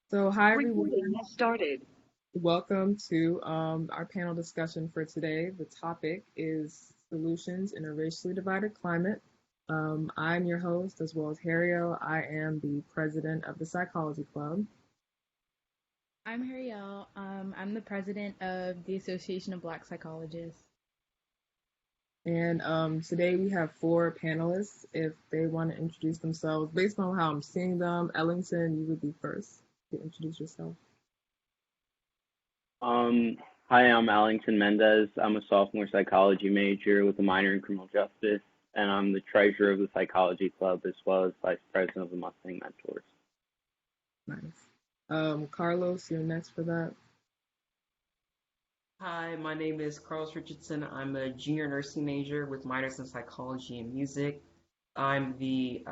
So, hi Recording everyone. has started. Welcome to our panel discussion for today. The topic is solutions in a racially divided climate. I'm your host, as well as Harriel. I am the president of the Psychology Club. I'm Hariel. I'm the president of the Association of Black Psychologists. And today we have four panelists. If they want to introduce themselves based on how I'm seeing them, Ellington, you would be first to introduce yourself. Um, Hi, I'm Allington Mendez. I'm a sophomore psychology major with a minor in criminal justice, and I'm the treasurer of the Psychology Club as well as vice president of the Mustang Mentors. Nice. Carlos, you're next for that. Hi, my name is Carlos Richardson. I'm a junior nursing major with minors in psychology and music. I'm the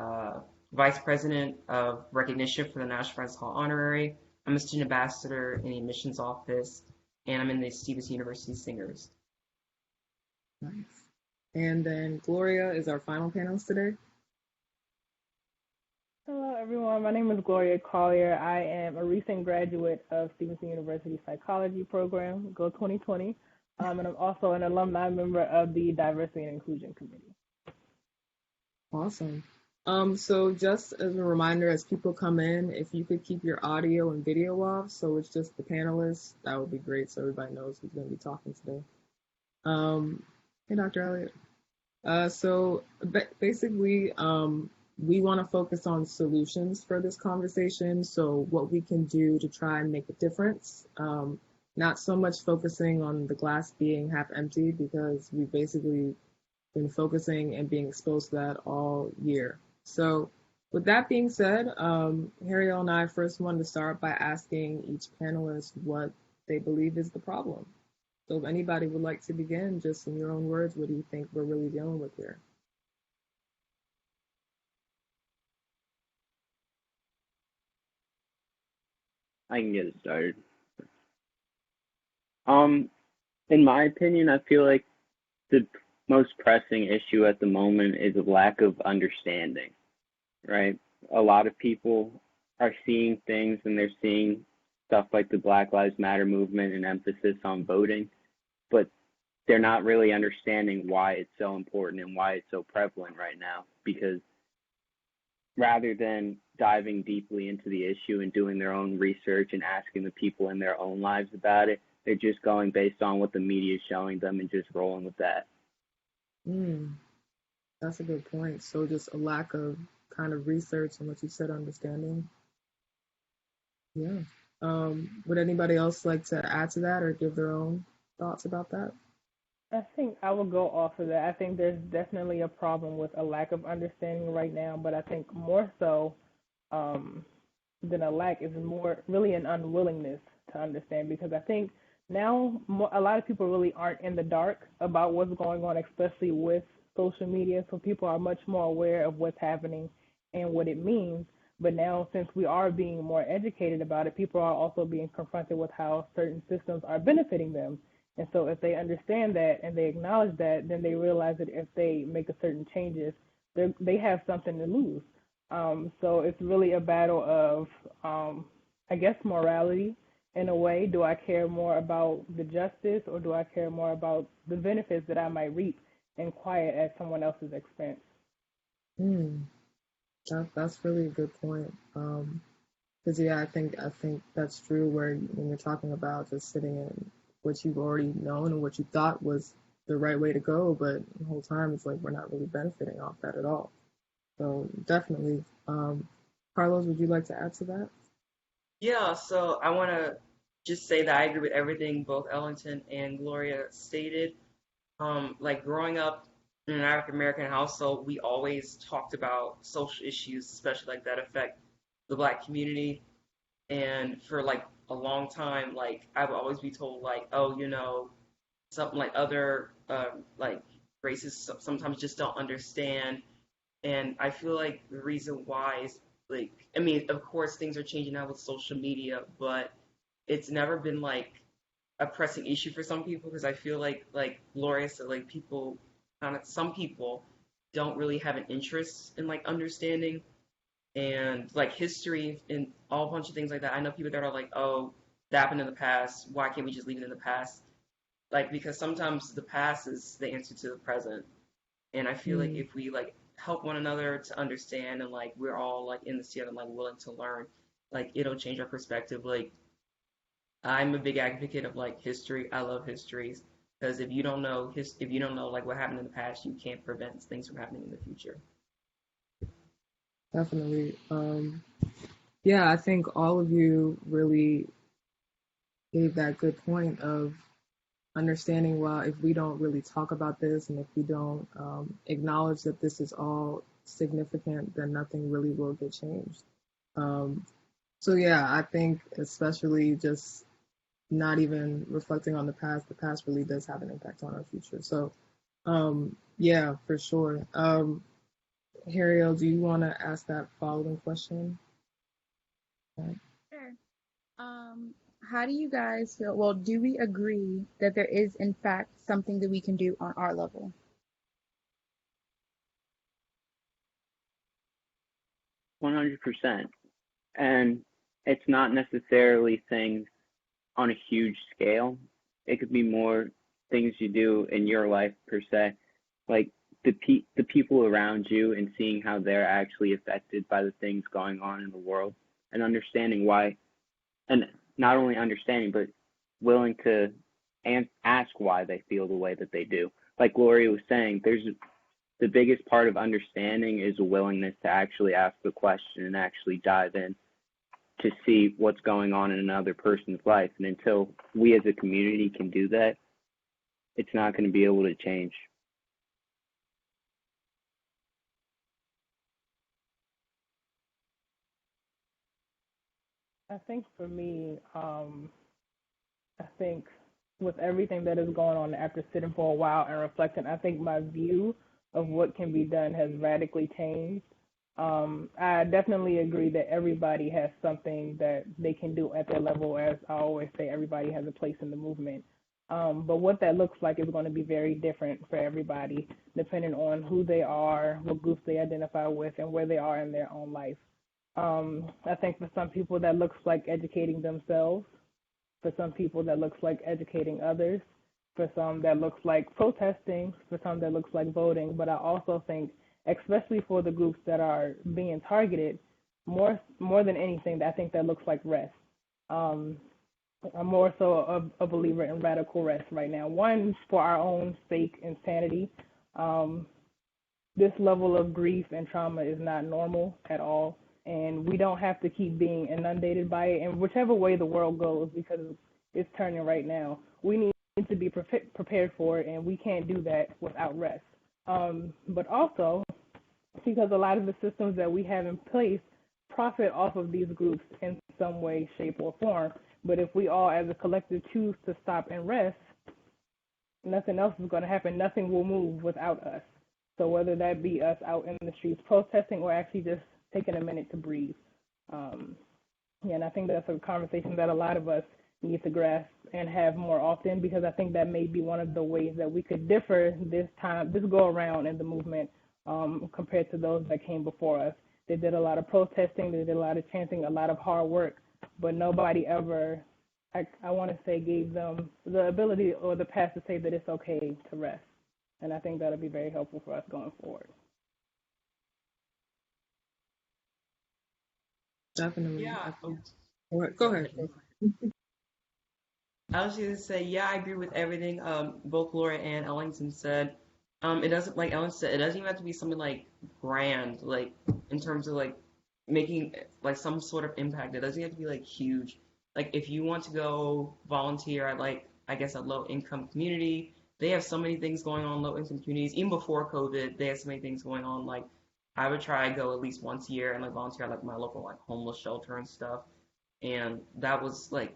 vice president of recognition for the National Friends Hall Honorary. I'm a student ambassador in the admissions office, and I'm in the Stevenson University Singers. Nice. And then Gloria is our final panelist today. Hello, everyone. My name is Gloria Collier. I am a recent graduate of Stevenson University Psychology Program, Go 2020, and I'm also an alumni member of the Diversity and Inclusion Committee. Awesome. So just as a reminder, as people come in, if you could keep your audio and video off, so it's just the panelists, that would be great, so everybody knows who's going to be talking today. Hey, Dr. Elliott. Basically, we want to focus on solutions for this conversation. So what we can do to try and make a difference. Not so much focusing on the glass being half empty because we basically been focusing and being exposed to that all year. So with that being said, Harriel and I first wanted to start by asking each panelist what they believe is the problem. So if anybody would like to begin, just in your own words, what do you think we're really dealing with here? I can get it started. Um, in my opinion, I feel like the most pressing issue at the moment is a lack of understanding, right? A lot of people are seeing things and they're seeing stuff like the Black Lives Matter movement and emphasis on voting, but they're not really understanding why it's so important and why it's so prevalent right now. Because rather than diving deeply into the issue and doing their own research and asking the people in their own lives about it, they're just going based on what the media is showing them and just rolling with that. Mm, that's a good point. So just a lack of kind of research and what you said, understanding. Yeah. Would anybody else like to add to that or give their own thoughts about that? I think I will go off of that. I think there's definitely a problem with a lack of understanding right now, but I think more so um, than a lack is more really an unwillingness to understand because I think now a lot of people really aren't in the dark about what's going on, especially with social media. So people are much more aware of what's happening and what it means. But now, since we are being more educated about it, people are also being confronted with how certain systems are benefiting them. And so, if they understand that and they acknowledge that, then they realize that if they make a certain changes, they have something to lose. So it's really a battle of, I guess, morality in a way. Do I care more about the justice or do I care more about the benefits that I might reap in quiet at someone else's expense? Hmm, that's really a good point. Because yeah, I think that's true. Where when you're talking about just sitting in what you've already known and what you thought was the right way to go, but the whole time it's like we're not really benefiting off that at all. So definitely, Carlos, would you like to add to that? Yeah, so I want to just say that I agree with everything both Ellington and Gloria stated. Like growing up in an African American household, we always talked about social issues, especially like that affect the Black community. And for like a long time, like I would always be told like, oh, something like other like races sometimes just don't understand. And I feel like the reason why is like, I mean, of course things are changing now with social media, but it's never been like a pressing issue for some people because I feel like Gloria said, like some people don't really have an interest in like understanding and like history and all a bunch of things like that. I know people that are like, oh, that happened in the past. Why can't we just leave it in the past? Like, because sometimes the past is the answer to the present. And I feel like Mm, if we like help one another to understand and like we're all like in this together and like willing to learn, like it'll change our perspective. Like I'm a big advocate of like history. I love histories because if you don't know like what happened in the past, you can't prevent things from happening in the future. definitely. Yeah, I think all of you really gave that good point of understanding, well, if we don't really talk about this and if we don't acknowledge that this is all significant, then nothing really will get changed. Um, so yeah, I think especially just not even reflecting on the past really does have an impact on our future. So yeah, for sure. Hariel, do you want to ask that following question? Okay. Sure. Um, how do you guys feel? Well, do we agree that there is, in fact, something that we can do on our level? 100%. And it's not necessarily things on a huge scale. It could be more things you do in your life per se, like the people around you and seeing how they're actually affected by the things going on in the world and understanding why, and not only understanding but willing to ask why they feel the way that they do. Like Gloria was saying, there's the biggest part of understanding is a willingness to actually ask the question and actually dive in to see what's going on in another person's life. And until we as a community can do that, it's not going to be able to change. I think for me, I think with everything that is going on after sitting for a while and reflecting, I think my view of what can be done has radically changed. I definitely agree that everybody has something that they can do at their level. As I always say, everybody has a place in the movement. But what that looks like is going to be very different for everybody, depending on who they are, what groups they identify with, and where they are in their own life. I think for some people that looks like educating themselves. For some people, that looks like educating others. For some, that looks like protesting. For some, that looks like voting. But I also think, especially for the groups that are being targeted, more than anything, I think that looks like rest. Um, I'm more so a believer in radical rest right now. One, for our own sake and sanity. Um, this level of grief and trauma is not normal at all, and we don't have to keep being inundated by it. And whichever way the world goes, because it's turning right now, we need to be prepared for it, and we can't do that without rest. But also, because a lot of the systems that we have in place profit off of these groups in some way, shape, or form. But if we all, as a collective, choose to stop and rest, nothing else is going to happen. Nothing will move without us. So whether that be us out in the streets protesting or actually just taking a minute to breathe. Um, yeah, and I think that's a conversation that a lot of us need to grasp and have more often, because I think that may be one of the ways that we could differ this go around in the movement, compared to those that came before us. They did a lot of protesting, they did a lot of chanting, a lot of hard work, but nobody ever, I want to say, gave them the ability or the path to say that it's okay to rest. And I think that'll be very helpful for us going forward. Definitely. Yeah. Oh, Go ahead. I was just gonna say, yeah, I agree with everything both Laura and Ellington said. It doesn't, like Ellen said, it doesn't even have to be something like grand, like in terms of like making like some sort of impact. It doesn't have to be like huge. Like if you want to go volunteer at like I guess a low income community, they have so many things going on in low income communities. Even before COVID, they have so many things going on. Like I would try to go at least once a year and like volunteer at like my local like homeless shelter and stuff. And that was like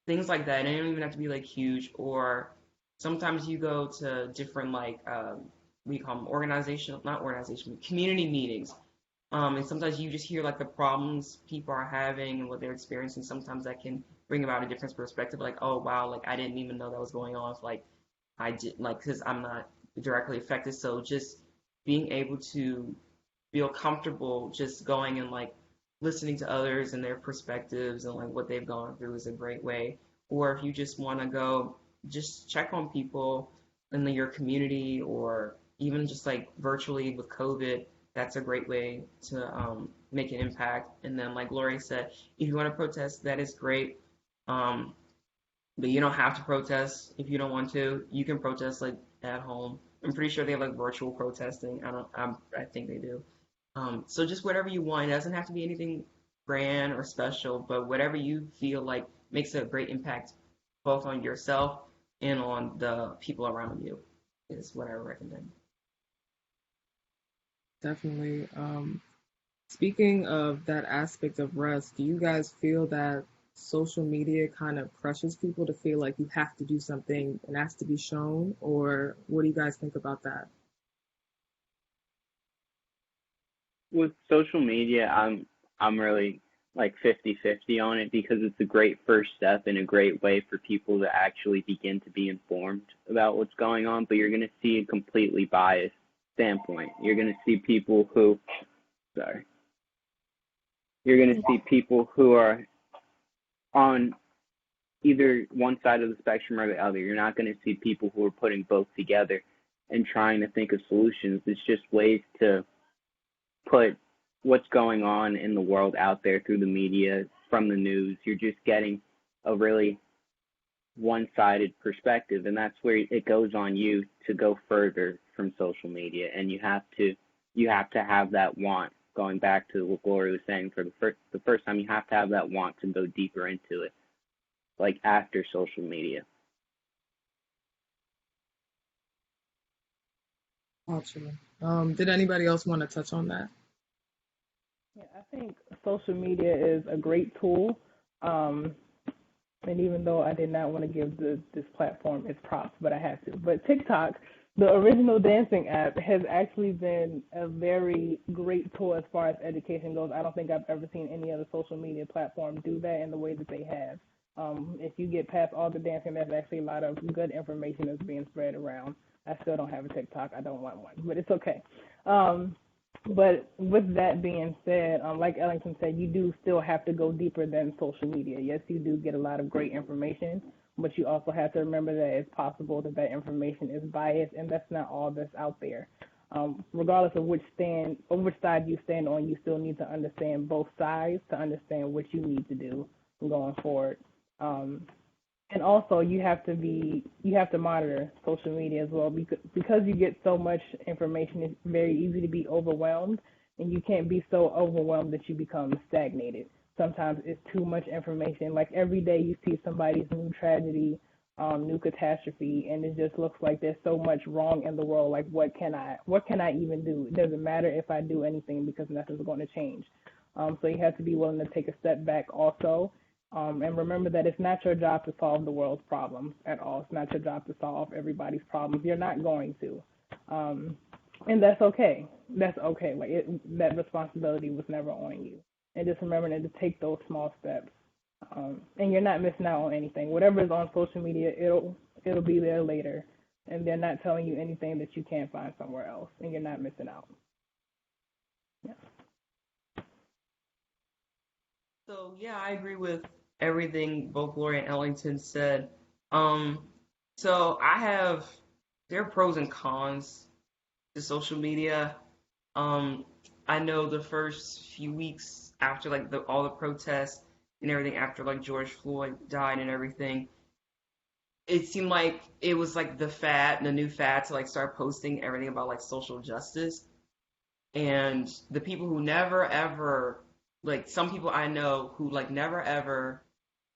things like that. And it don't even have to be like huge. Or sometimes you go to different like we call them not organization, community meetings. And sometimes you just hear like the problems people are having and what they're experiencing. Sometimes that can bring about a different perspective. Like, oh wow, like I didn't even know that was going on. It's like I did, like, because I'm not directly affected. So just being able to feel comfortable just going and like listening to others and their perspectives and like what they've gone through is a great way. Or if you just want to go, just check on people in your community or even just like virtually with COVID, that's a great way to make an impact. And then, like Gloria said, if you want to protest, that is great. Um, but you don't have to protest if you don't want to. You can protest like at home. I'm pretty sure they have like virtual protesting. I think they do. So just whatever you want. It doesn't have to be anything grand or special, but whatever you feel like makes a great impact both on yourself and on the people around you is what I recommend. Definitely. Speaking of that aspect of rest, do you guys feel that social media kind of pressures people to feel like you have to do something and has to be shown, or what do you guys think about that? With social media, I'm really like 50-50 on it because it's a great first step and a great way for people to actually begin to be informed about what's going on, but you're going to see a completely biased standpoint. You're going to see people who, sorry, you're going to see people who are on either one side of the spectrum or the other. You're not going to see people who are putting both together and trying to think of solutions. It's just ways to put what's going on in the world out there through the media, from the news. You're just getting a really one-sided perspective, and that's where it goes on you to go further from social media. And you have to have that want. Going back to what Gloria was saying, for the first time, you have to have that want to go deeper into it, like after social media. Gotcha. Did anybody else want to touch on that? Yeah, I think social media is a great tool. And even though I did not want to give this platform its props, but I had to. But TikTok, the original dancing app, has actually been a very great tool as far as education goes. I don't think I've ever seen any other social media platform do that in the way that they have. If you get past all the dancing, there's actually a lot of good information that's being spread around. I still don't have a TikTok. I don't want one, but it's okay. But with that being said, like Ellington said, you do still have to go deeper than social media. Yes, you do get a lot of great information, but you also have to remember that it's possible that that information is biased, and that's not all that's out there. Regardless of which side you stand on, you still need to understand both sides to understand what you need to do going forward. And also, you have to monitor social media as well, because you get so much information. It's very easy to be overwhelmed, and you can't be so overwhelmed that you become stagnated. Sometimes it's too much information. Like every day, you see somebody's new tragedy, new catastrophe, and it just looks like there's so much wrong in the world. Like, what can I even do? It doesn't matter if I do anything because nothing's going to change. So you have to be willing to take a step back also. And remember that it's not your job to solve the world's problems at all. It's not your job to solve everybody's problems. You're not going to. And that's okay. That's okay. Like that responsibility was never on you. And just remembering to take those small steps. And you're not missing out on anything. Whatever is on social media, it'll be there later. And they're not telling you anything that you can't find somewhere else. And you're not missing out. Yeah. So yeah, I agree with everything both Gloria and Ellington said. So there are pros and cons to social media. I know the first few weeks after like all the protests and everything, after like George Floyd died and everything, it seemed like it was like the new fad to like start posting everything about like social justice. And the people who never ever, like some people I know who like never ever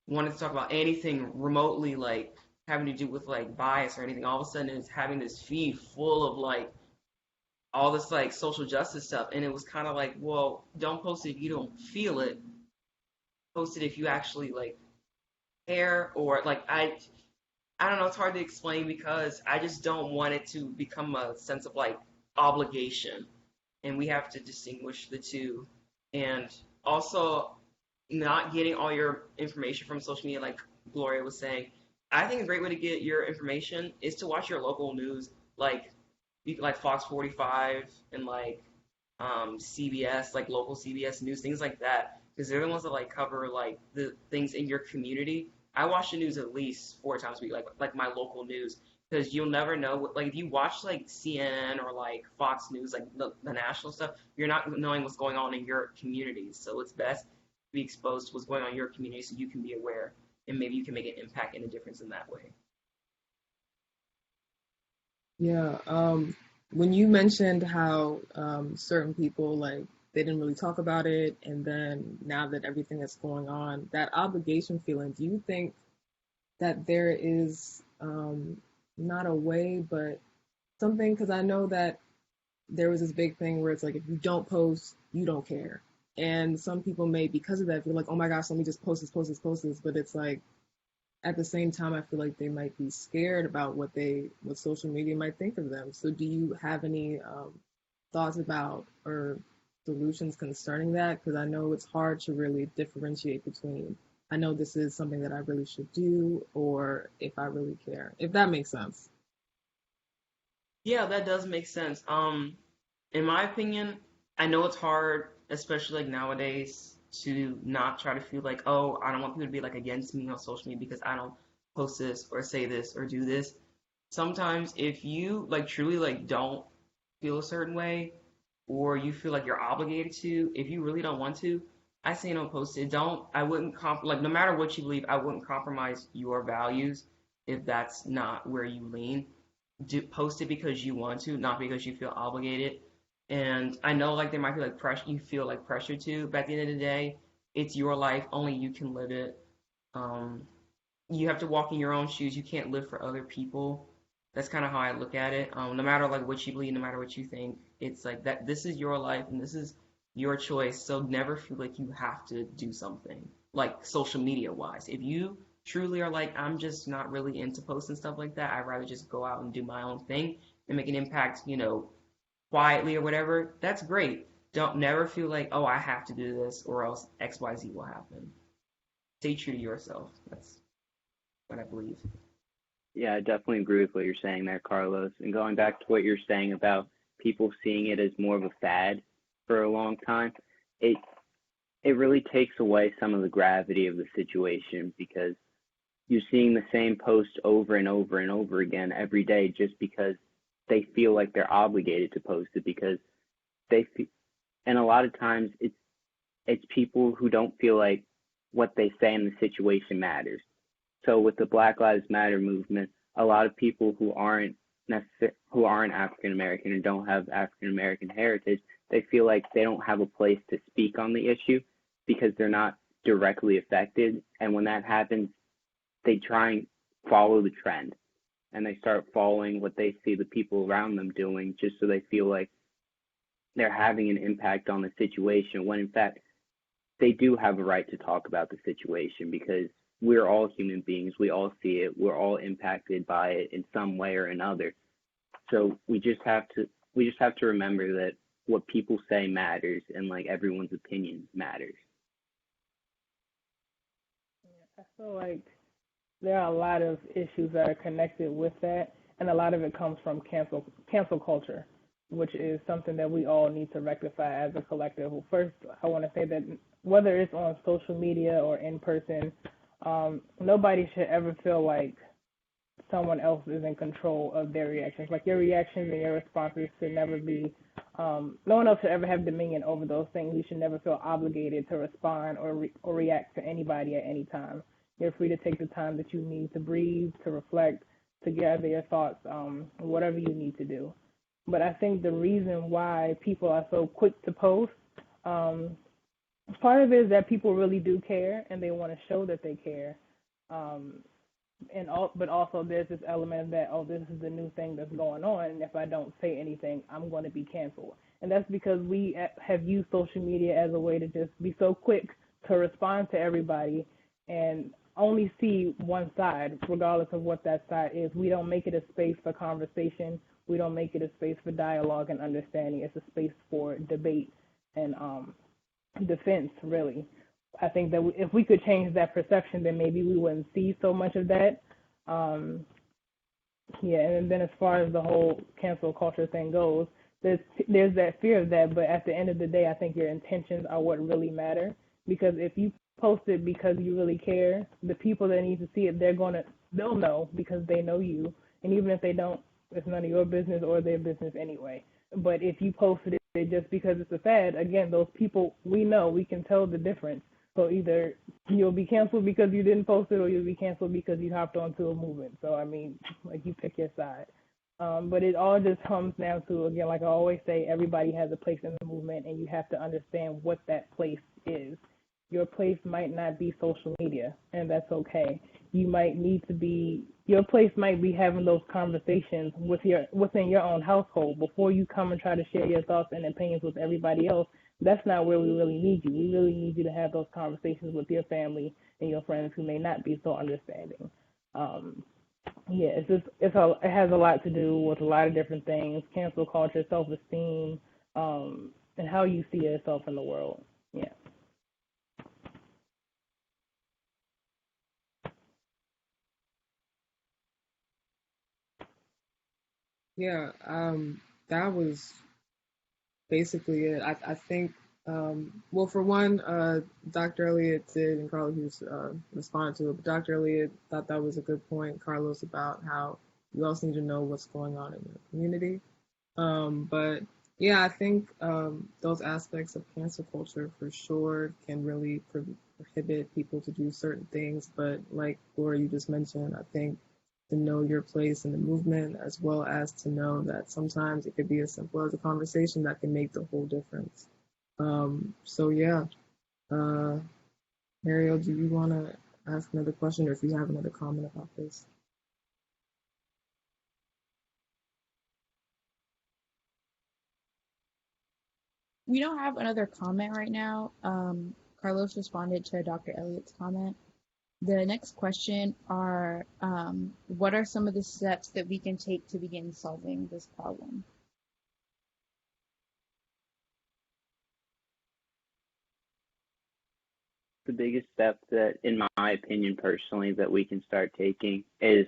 wanted to talk about anything remotely like having to do with like bias or anything, all of a sudden it's having this feed full of like all this like social justice stuff. And it was kind of like, well, don't post it if you don't feel it. Post it if you actually like care, or like I don't know, it's hard to explain because I just don't want it to become a sense of like obligation. And we have to distinguish the two. And also, not getting all your information from social media, like Gloria was saying. I think a great way to get your information is to watch your local news, like Fox 45 and like CBS, like local CBS news, things like that, because they're the ones that like cover like the things in your community. I watch the news at least 4 times a week, like my local news, because you'll never know. Like if you watch like CNN or like Fox News, like the national stuff, you're not knowing what's going on in your community. So it's best to be exposed to what's going on in your community so you can be aware and maybe you can make an impact and a difference in that way. Yeah. When you mentioned how certain people like they didn't really talk about it, and then now that everything that's going on, that obligation feeling, do you think that there is not a way, but something? Because I know that there was this big thing where it's like if you don't post, you don't care, and some people may because of that feel like, oh my gosh, let me just post this, post this, post this, but it's like at the same time, I feel like they might be scared about what social media might think of them. So, do you have any thoughts about or solutions concerning that? Because I know it's hard to really differentiate between I know this is something that I really should do or if I really care. If that makes sense. Yeah, that does make sense. In my opinion, I know it's hard, especially like nowadays, to not try to feel like, oh, I don't want people to be like against me on social media because I don't post this or say this or do this. Sometimes if you like truly like don't feel a certain way or you feel like you're obligated to, if you really don't want to, I say don't post it. Don't, I wouldn't like no matter what you believe, I wouldn't compromise your values if that's not where you lean. Do post it because you want to, not because you feel obligated. And I know like there might be like pressure, you feel like pressure to, but at the end of the day, it's your life. Only you can live it. Um, you have to walk in your own shoes. You can't live for other people. That's kind of how I look at it. No matter like what you believe, no matter what you think, it's like that. This is your life and this is your choice. So never feel like you have to do something like social media wise. If you truly are like, I'm just not really into posting stuff like that. I'd rather just go out and do my own thing and make an impact, quietly or whatever. That's great. Don't never feel like, oh, I have to do this or else XYZ will happen. Stay true to yourself. That's what I believe. Yeah, I definitely agree with what you're saying there, Carlos. And going back to what you're saying about people seeing it as more of a fad for a long time, it it really takes away some of the gravity of the situation because you're seeing the same post over and over and over again every day just because they feel like they're obligated to post it because and a lot of times it's people who don't feel like what they say in the situation matters. So with the Black Lives Matter movement, a lot of people who aren't African American and don't have African American heritage, they feel like they don't have a place to speak on the issue because they're not directly affected. And when that happens, they try and follow the trend and they start following what they see the people around them doing just so they feel like they're having an impact on the situation when in fact they do have a right to talk about the situation because we're all human beings. We all see it. We're all impacted by it in some way or another. So we just have to remember that what people say matters and like everyone's opinion matters. I feel like there are a lot of issues that are connected with that, and a lot of it comes from cancel culture, which is something that we all need to rectify as a collective. Well, first, I want to say that whether it's on social media or in person, nobody should ever feel like someone else is in control of their reactions. Like your reactions and your responses should never be. No one else should ever have dominion over those things. You should never feel obligated to respond or react to anybody at any time. You're free to take the time that you need to breathe, to reflect, to gather your thoughts, whatever you need to do. But I think the reason why people are so quick to post, part of it is that people really do care and they want to show that they care. But also there's this element that, oh, this is the new thing that's going on, and if I don't say anything, I'm going to be canceled. And that's because we have used social media as a way to just be so quick to respond to everybody and only see one side, regardless of what that side is. We don't make it a space for conversation. We don't make it a space for dialogue and understanding. It's a space for debate and defense, really. I think that if we could change that perception, then maybe we wouldn't see so much of that. Yeah, and then as far as the whole cancel culture thing goes, there's that fear of that, but at the end of the day, I think your intentions are what really matter. Because if you post it because you really care, the people that need to see it, they'll know because they know you. And even if they don't, it's none of your business or their business anyway. But if you posted it just because it's a fad, again, those people, we can tell the difference. So either you'll be canceled because you didn't post it, or you'll be canceled because you hopped onto a movement. So I mean, like, you pick your side. But it all just comes down to, again, like I always say, everybody has a place in the movement, and you have to understand what that place is. Your place might not be social media, and that's okay. Your place might be having those conversations within your own household before you come and try to share your thoughts and opinions with everybody else. That's not where we really need you. We really need you to have those conversations with your family and your friends who may not be so understanding. Yeah, it has a lot to do with a lot of different things: cancel culture, self-esteem, and how you see yourself in the world. Yeah. Yeah, that was basically it. I think, well, for one, Dr. Elliott did, and Carlos responded to it, but Dr. Elliott thought that was a good point, Carlos, about how you also need to know what's going on in your community. But yeah, I think those aspects of cancel culture for sure can really prohibit people to do certain things. But like Laura, you just mentioned, I think to know your place in the movement, as well as to know that sometimes it could be as simple as a conversation that can make the whole difference. So yeah, Mariel, do you want to ask another question, or if you have another comment about this? We don't have another comment right now. Carlos responded to Dr. Elliott's comment. The next question are, what are some of the steps that we can take to begin solving this problem? The biggest step that, in my opinion, personally, that we can start taking is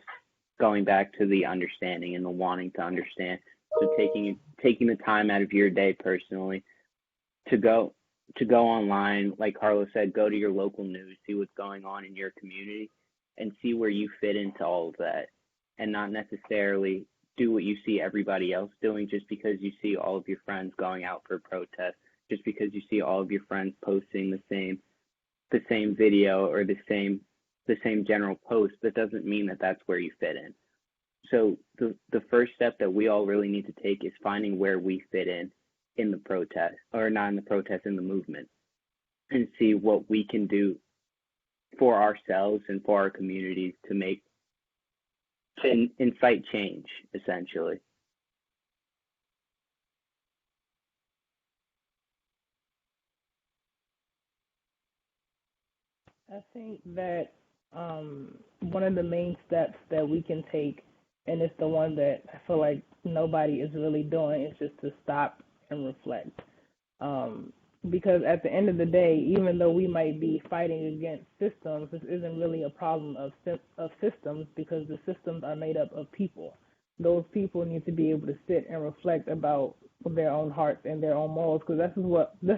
going back to the understanding and the wanting to understand. So taking the time out of your day personally to go online, like Carlos said, go to your local news, see what's going on in your community, and see where you fit into all of that, and not necessarily do what you see everybody else doing just because you see all of your friends going out for a protest, just because you see all of your friends posting the same video or the same general post. That doesn't mean that that's where you fit in. So the first step that we all really need to take is finding where we fit in the protest, or not in the protest, in the movement, and see what we can do for ourselves and for our communities to incite change, essentially. I think that one of the main steps that we can take, and it's the one that I feel like nobody is really doing, is just to stop and reflect. Because at the end of the day, even though we might be fighting against systems, this isn't really a problem of systems, because the systems are made up of people. Those people need to be able to sit and reflect about their own hearts and their own morals, because that's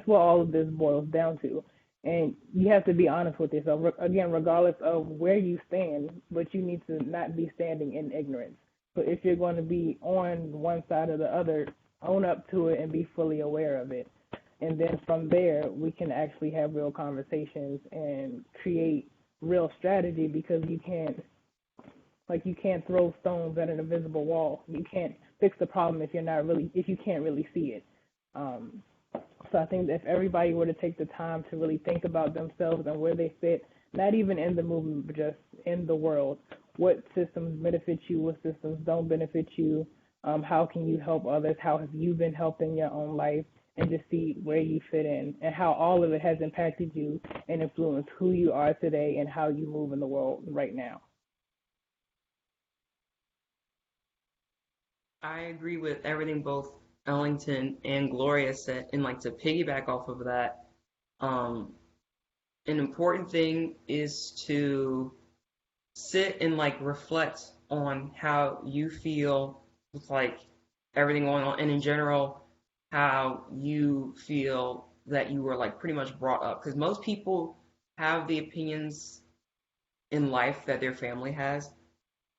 what all of this boils down to. And you have to be honest with yourself, again, regardless of where you stand, but you need to not be standing in ignorance. So if you're going to be on one side or the other, own up to it and be fully aware of it. And then from there, we can actually have real conversations and create real strategy, because you can't throw stones at an invisible wall. You can't fix the problem if you can't really see it. So I think that if everybody were to take the time to really think about themselves and where they fit, not even in the movement, but just in the world, what systems benefit you, what systems don't benefit you, how can you help others, how have you been helped in your own life, and just see where you fit in and how all of it has impacted you and influenced who you are today and how you move in the world right now. I agree with everything both Ellington and Gloria said, and like to piggyback off of that, an important thing is to sit and like reflect on how you feel with like everything going on, and in general, how you feel that you were like pretty much brought up. Because most people have the opinions in life that their family has,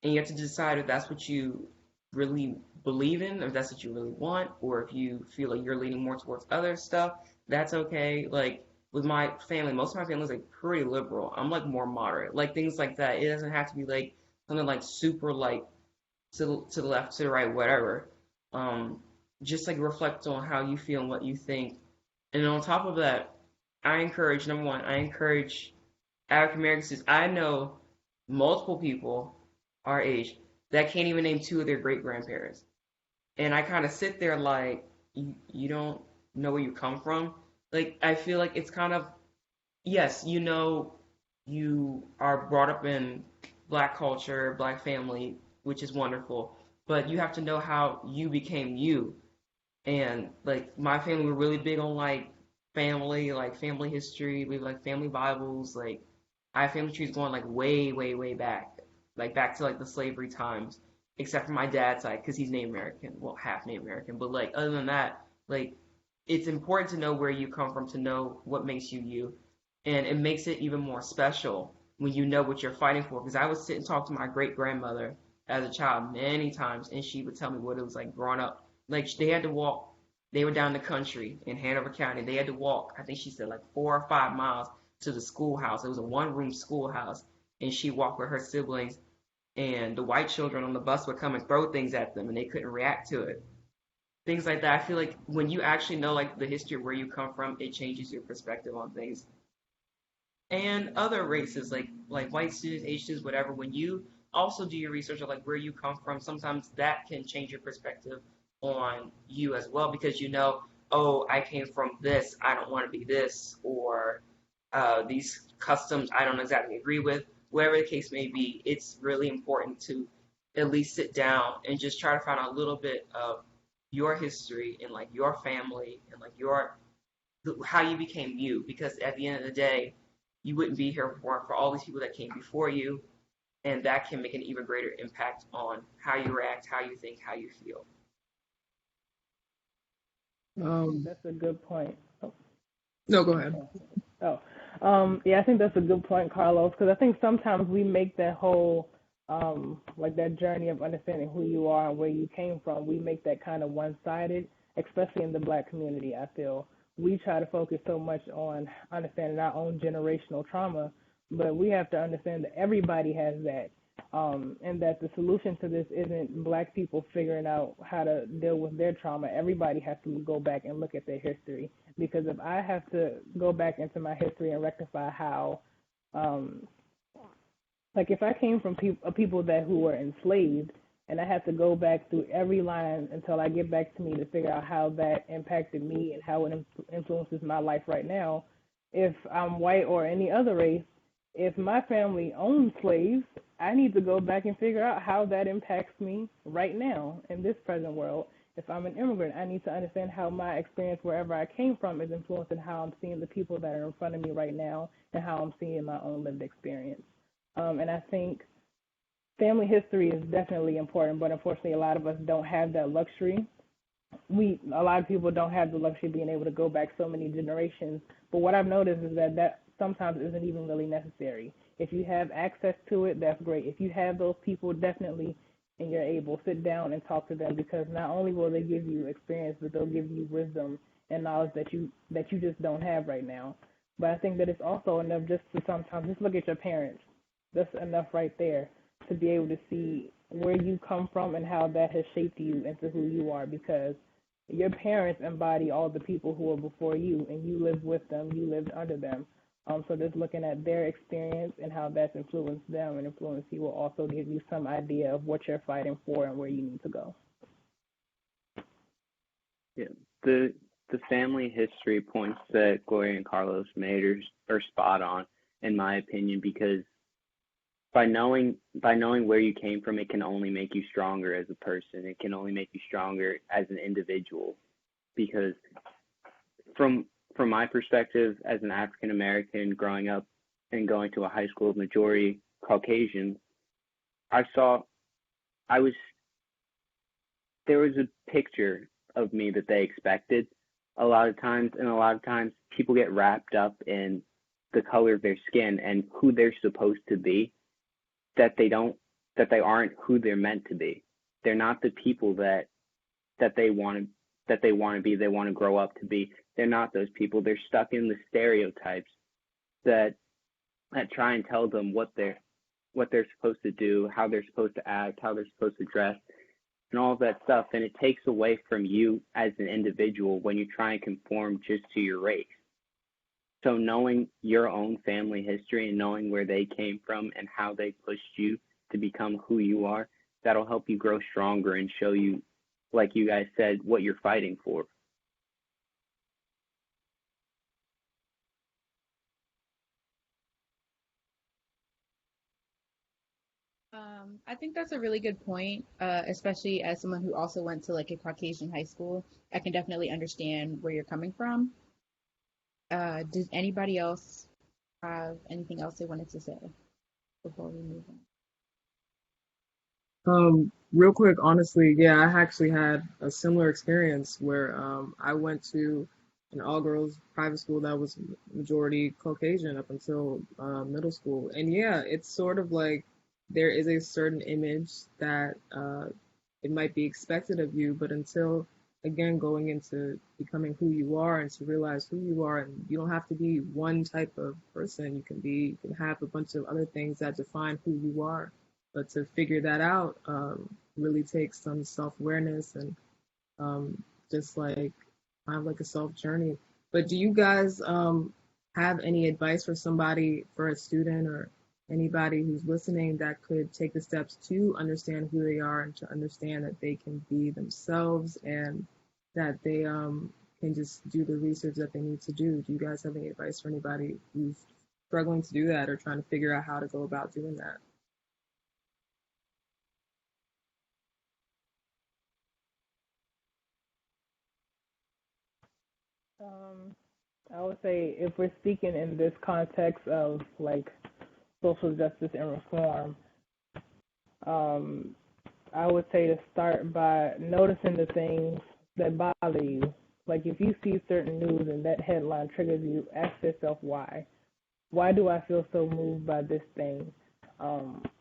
and you have to decide if that's what you really believe in, or if that's what you really want, or if you feel like you're leaning more towards other stuff, that's okay. Like with my family, most of my family is like pretty liberal. I'm like more moderate, like things like that. It doesn't have to be like something like super like to the left, to the right, whatever. Um, just like reflect on how you feel and what you think. And on top of that, I encourage number one, I encourage African American students. I know multiple people our age that can't even name two of their great grandparents. And I kind of sit there like, you don't know where you come from. Like, I feel like it's kind of, yes, you know, you are brought up in black culture, black family, which is wonderful, but you have to know how you became you. And like, my family were really big on like family history. We have like family Bibles. Like, I have family trees going like way, way, way back, like back to like the slavery times, except for my dad's side because he's Native American, well, half Native American. But like, other than that, like, it's important to know where you come from, to know what makes you you, and it makes it even more special when you know what you're fighting for. Because I would sit and talk to my great grandmother as a child many times, and she would tell me what it was like growing up. Like, they had to walk. They were down the country in Hanover County. They had to walk, I think she said like 4 or 5 miles to the schoolhouse. It was a one-room schoolhouse, and she walked with her siblings, and the white children on the bus would come and throw things at them, and they couldn't react to it. Things like that. I feel like when you actually know like the history of where you come from, it changes your perspective on things. And other races, like white students, Asian students, whatever. When you also do your research on like where you come from, sometimes that can change your perspective on you as well, because you know, oh, I came from this, I don't want to be this, or these customs I don't exactly agree with. Whatever the case may be, it's really important to at least sit down and just try to find out a little bit of your history and like your family and like your how you became you, because at the end of the day, you wouldn't be here for all these people that came before you, and that can make an even greater impact on how you react, how you think, how you feel. I think Um, that's a good point. no, go ahead. Oh, yeah, I think that's a good point, Carlos, because I think sometimes we make that whole, like that journey of understanding who you are and where you came from, we make that kind of one-sided, especially in the black community, I feel. We try to focus so much on understanding our own generational trauma, but we have to understand that everybody has that, and that the solution to this isn't black people figuring out how to deal with their trauma. Everybody has to go back and look at their history, because if I have to go back into my history and rectify how, um, like if I came from people that who were enslaved, and I have to go back through every line until I get back to me to figure out how that impacted me and how it influences my life right now. If I'm white or any other race, if my family owned slaves, I need to go back and figure out how that impacts me right now in this present world. If I'm an immigrant, I need to understand how my experience wherever I came from is influencing how I'm seeing the people that are in front of me right now and how I'm seeing my own lived experience. And I think family history is definitely important, but unfortunately, a lot of us don't have that luxury. A lot of people don't have the luxury of being able to go back so many generations. But what I've noticed is that sometimes isn't even really necessary. If you have access to it, that's great. If you have those people, definitely, and you're able, sit down and talk to them, because not only will they give you experience, but they'll give you wisdom and knowledge that you just don't have right now. But I think that it's also enough just to sometimes just look at your parents. That's enough right there to be able to see where you come from and how that has shaped you into who you are, because your parents embody all the people who were before you, and you lived with them, you lived under them. So just looking at their experience and how that's influenced them and influenced you will also give you some idea of what you're fighting for and where you need to go. Yeah, the family history points that Gloria and Carlos made are spot on, in my opinion, because by knowing where you came from, it can only make you stronger as a person. It can only make you stronger as an individual, because from my perspective as an African American growing up and going to a high school of majority Caucasian, I saw I was there was a picture of me that they expected a lot of times, and a lot of times people get wrapped up in the color of their skin and who they're supposed to be, that they aren't who they're meant to be. They're not the people that they want to be, they want to grow up to be. They're not those people. They're stuck in the stereotypes that try and tell them what they're supposed to do, how they're supposed to act, how they're supposed to dress, and all of that stuff. And it takes away from you as an individual when you try and conform just to your race. So knowing your own family history and knowing where they came from and how they pushed you to become who you are, that'll help you grow stronger and show you, like you guys said, what you're fighting for. I think that's a really good point, especially as someone who also went to like a Caucasian high school. I can definitely understand where you're coming from. Does anybody else have anything else they wanted to say before we move on? Real quick, honestly, yeah, I actually had a similar experience where I went to an all-girls private school that was majority Caucasian up until middle school. And yeah, it's sort of like there is a certain image that it might be expected of you, but until, again, going into becoming who you are and to realize who you are, and you don't have to be one type of person. You can have a bunch of other things that define who you are. But to figure that out really takes some self-awareness and just like kind of like a self-journey. But do you guys have any advice for somebody, for a student or anybody who's listening that could take the steps to understand who they are and to understand that they can be themselves and that they can just do the research that they need to do? Do you guys have any advice for anybody who's struggling to do that or trying to figure out how to go about doing that? I would say if we're speaking in this context of like social justice and reform, I would say to start by noticing the things that bother you. Like if you see certain news and that headline triggers you, ask yourself why. Why do I feel so moved by this thing?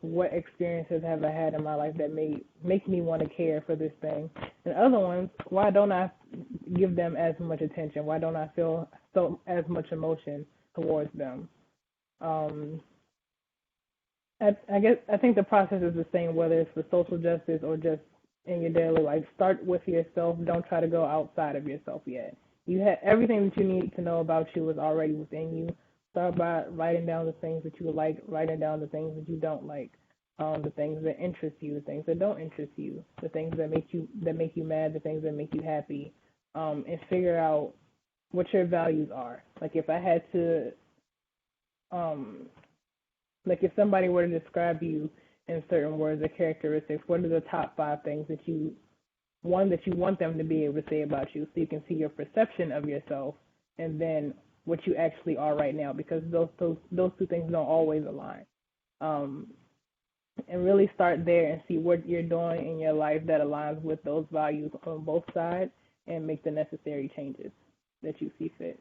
What experiences have I had in my life that make me want to care for this thing? And other ones, why don't I give them as much attention? Why don't I feel as much emotion towards them? I think the process is the same whether it's for social justice or just in your daily life. Start with yourself. Don't try to go outside of yourself yet. You have everything that you need to know about you is already within you. Start by writing down the things that you like, writing down the things that you don't like, the things that interest you, the things that don't interest you, the things that make you mad, the things that make you happy, and figure out what your values are. Like if I had to, like if somebody were to describe you in certain words or characteristics, what are the top 5 things that you want them to be able to say about you, so you can see your perception of yourself, and then what you actually are right now, because those two things don't always align. And really start there and see what you're doing in your life that aligns with those values on both sides, and make the necessary changes that you see fit.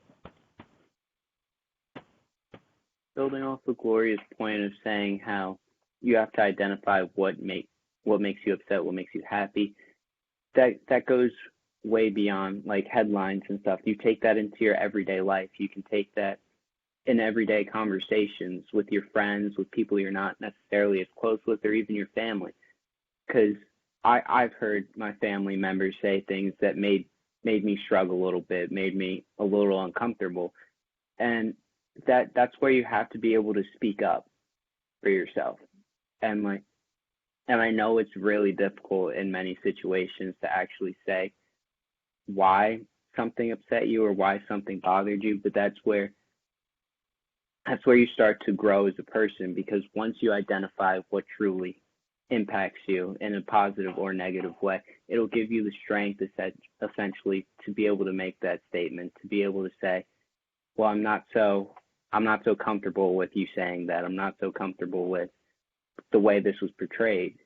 Building off of Gloria's point of saying how you have to identify what makes you upset, what makes you happy, that goes way beyond like headlines and stuff. You take that into your everyday life. You can take that in everyday conversations with your friends, with people you're not necessarily as close with, or even your family. Because I've heard my family members say things that made me struggle a little bit, made me a little uncomfortable. And that's where you have to be able to speak up for yourself. And I know it's really difficult in many situations to actually say why something upset you or why something bothered you, but that's where you start to grow as a person, because once you identify what truly impacts you in a positive or negative way, it'll give you the strength essentially to be able to make that statement, to be able to say, well, I'm not so comfortable with you saying that. I'm not so comfortable with the way this was portrayed.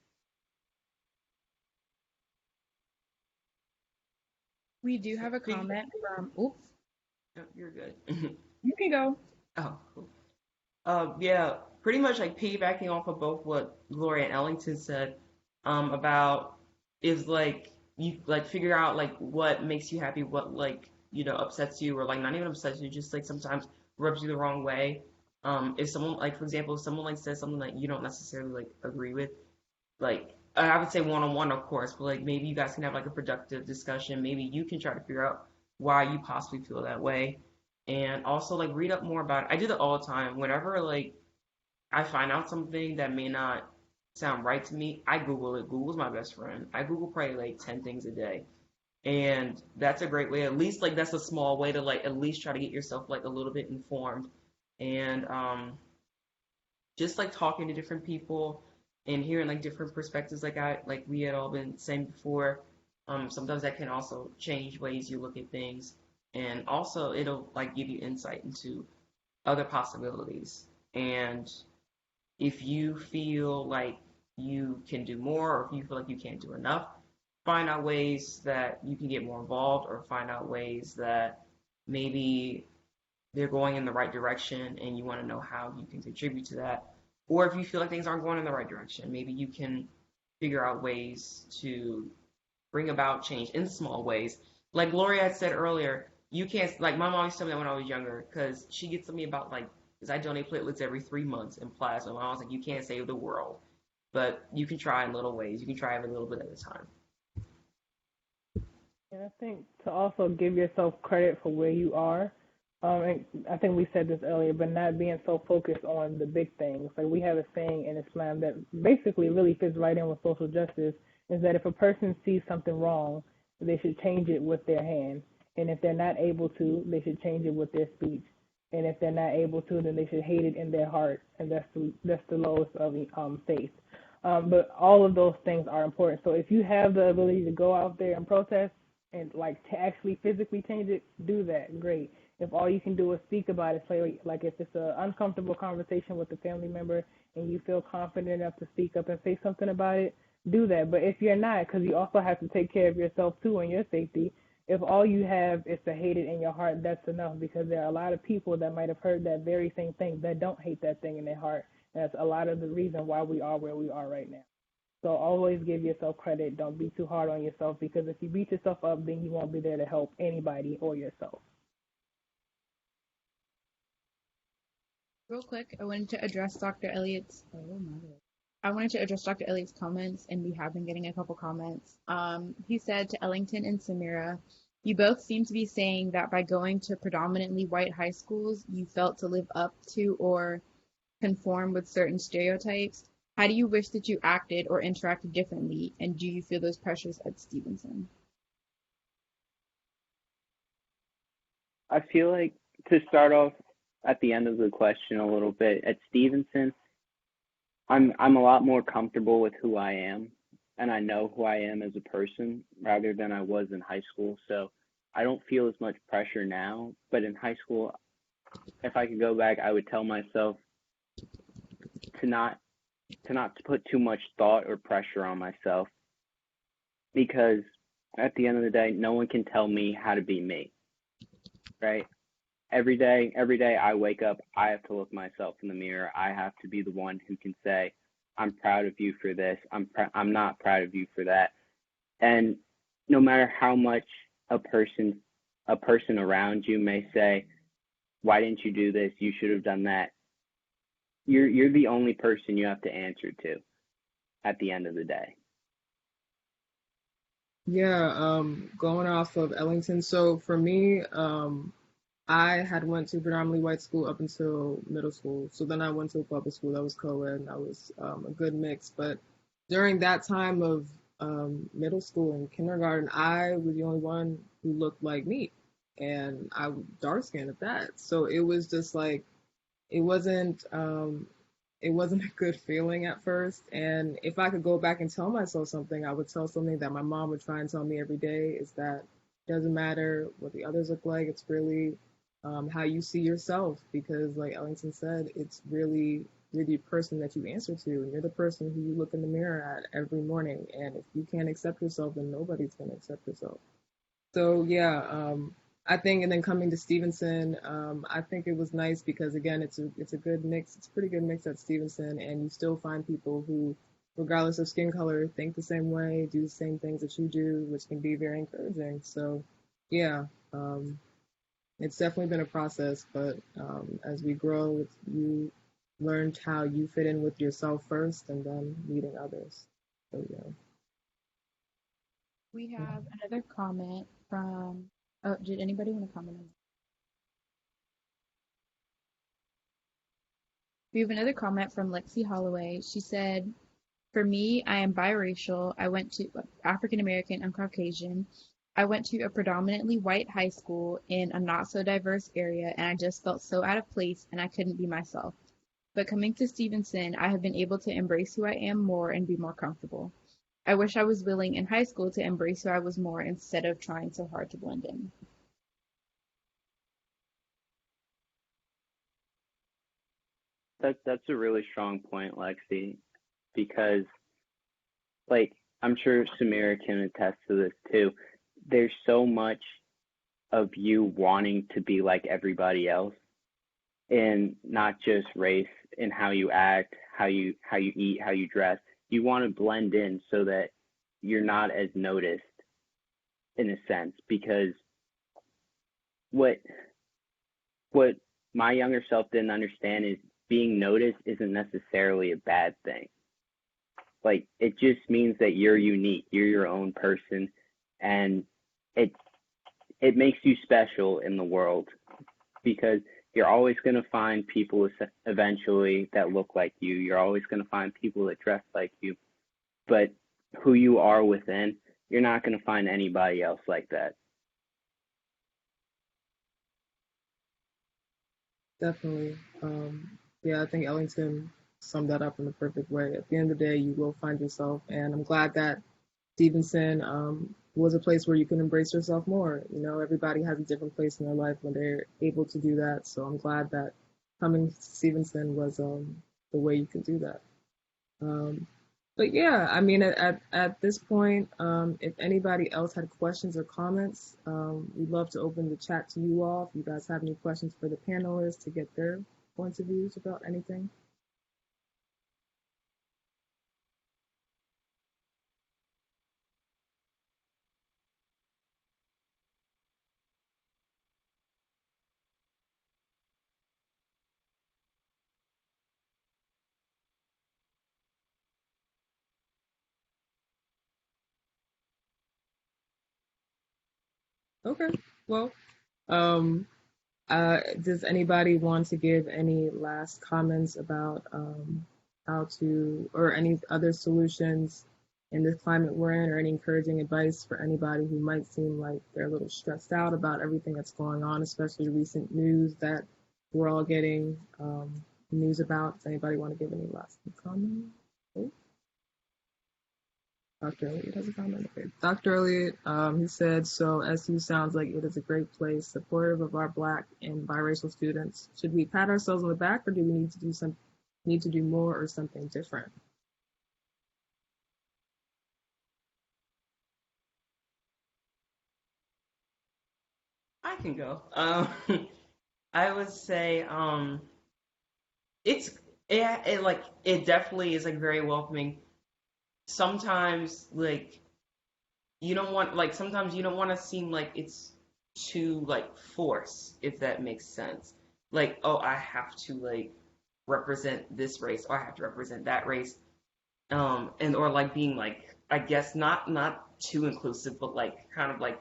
We do have a Piggy- comment from, oops, No, you're good. you can go. Oh, cool. Yeah, pretty much like piggybacking off of both what Gloria and Ellington said, about is like you like figure out like what makes you happy, what like, upsets you or like not even upsets you, just like sometimes rubs you the wrong way. If someone like, for example, if someone like says something that you don't necessarily like agree with, like I would say one on one, of course, but like maybe you guys can have like a productive discussion. Maybe you can try to figure out why you possibly feel that way. And also like read up more about it. I do that all the time. Whenever like I find out something that may not sound right to me, I Google it. Google's my best friend. I Google probably like 10 things a day. And that's a great way, at least like that's a small way to like at least try to get yourself like a little bit informed. And just like talking to different people and hearing like different perspectives like we had all been saying before, sometimes that can also change ways you look at things. And also it'll like give you insight into other possibilities. And if you feel like you can do more, or if you feel like you can't do enough, find out ways that you can get more involved, or find out ways that maybe they're going in the right direction and you want to know how you can contribute to that. Or if you feel like things aren't going in the right direction, maybe you can figure out ways to bring about change in small ways. Like Gloria had said earlier, you can't, like my mom used to tell me that when I was younger, because she gets to me about like, because I donate platelets every 3 months in plasma. My mom was like, you can't save the world, but you can try in little ways. You can try every little bit at a time. And I think to also give yourself credit for where you are. And I think we said this earlier, but not being so focused on the big things. Like we have a saying in Islam that basically really fits right in with social justice, is that if a person sees something wrong, they should change it with their hand. And if they're not able to, they should change it with their speech. And if they're not able to, then they should hate it in their heart. And that's the lowest of faith. But all of those things are important. So if you have the ability to go out there and protest and like to actually physically change it, do that. Great. If all you can do is speak about it, say like if it's an uncomfortable conversation with a family member and you feel confident enough to speak up and say something about it, do that. But if you're not, because you also have to take care of yourself too and your safety, if all you have is to hate it in your heart, that's enough, because there are a lot of people that might have heard that very same thing that don't hate that thing in their heart. And that's a lot of the reason why we are where we are right now. So always give yourself credit. Don't be too hard on yourself, because if you beat yourself up, then you won't be there to help anybody or yourself. Real quick, I wanted to address Dr. Elliott's. Oh my God. I wanted to address Dr. Elliott's comments, and we have been getting a couple comments. He said to Ellington and Samira, "You both seem to be saying that by going to predominantly white high schools, you felt to live up to or conform with certain stereotypes. How do you wish that you acted or interacted differently, and do you feel those pressures at Stevenson?" I feel like to start off at the end of the question a little bit, at Stevenson, I'm a lot more comfortable with who I am, and I know who I am as a person rather than I was in high school. So I don't feel as much pressure now. But in high school, if I could go back, I would tell myself to not put too much thought or pressure on myself, because at the end of the day, no one can tell me how to be me, right? Every day I wake up, I have to look myself in the mirror. I have to be the one who can say, I'm proud of you for this. I'm not proud of you for that. And no matter how much a person around you may say, why didn't you do this? You should have done that. You're the only person you have to answer to at the end of the day. Yeah, going off of Ellington. So for me, I had went to predominantly white school up until middle school. So then I went to a public school that was co-ed, and that was a good mix. But during that time of middle school and kindergarten, I was the only one who looked like me, and I was dark skinned at that. So it was just like it wasn't it wasn't a good feeling at first. And if I could go back and tell myself something, I would tell something that my mom would try and tell me every day, is that it doesn't matter what the others look like. It's really how you see yourself, because like Ellington said, it's really you're the person that you answer to, and you're the person who you look in the mirror at every morning. And if you can't accept yourself, then nobody's going to accept yourself. So yeah, I think, and then coming to Stevenson, I think it was nice because again, it's a good mix. It's a pretty good mix at Stevenson, and you still find people who, regardless of skin color, think the same way, do the same things that you do, which can be very encouraging. So yeah, it's definitely been a process, but as we grow, you learned how you fit in with yourself first, and then meeting others. So yeah. We have another comment from. Oh, did anybody want to comment on that? We have another comment from Lexi Holloway. She said, "For me, I am biracial. I went to African American and Caucasian. I went to a predominantly white high school in a not so diverse area, and I just felt so out of place and I couldn't be myself. But coming to Stevenson, I have been able to embrace who I am more and be more comfortable. I wish I was willing in high school to embrace who I was more instead of trying so hard to blend in." That's a really strong point, Lexi, because like I'm sure Samira can attest to this too. There's so much of you wanting to be like everybody else, and not just race and how you act, how you eat, how you dress. You want to blend in so that you're not as noticed in a sense, because what what my younger self didn't understand is being noticed isn't necessarily a bad thing. Like it just means that you're unique, you're your own person, and it it makes you special in the world, because you're always going to find people eventually that look like you. You're always going to find people that dress like you, but who you are within, you're not going to find anybody else like that. Definitely. Yeah, I think Ellington summed that up in the perfect way. At the end of the day, you will find yourself, and I'm glad that Stevenson was a place where you can embrace yourself more. You know, everybody has a different place in their life when they're able to do that. So I'm glad that coming to Stevenson was the way you could do that. Um, but yeah, I mean, at this point, if anybody else had questions or comments, we'd love to open the chat to you all. If you guys have any questions for the panelists to get their points of views about anything. Okay. Well, um, does anybody want to give any last comments about how to, or any other solutions in this climate we're in, or any encouraging advice for anybody who might seem like they're a little stressed out about everything that's going on, especially recent news that we're all getting news about? Does anybody want to give any last comments? Oh, Dr. Elliott has a comment. Okay. Dr. Elliott, he said, so SU sounds like it is a great place, supportive of our Black and biracial students. Should we pat ourselves on the back, or do we need to do more or something different? I can go. I would say it's it definitely is like very welcoming. Sometimes sometimes you don't want to seem like it's too like force, if that makes sense. Like, oh, I have to like represent this race, or I have to represent that race, and or like being like, I guess not too inclusive, but like kind of like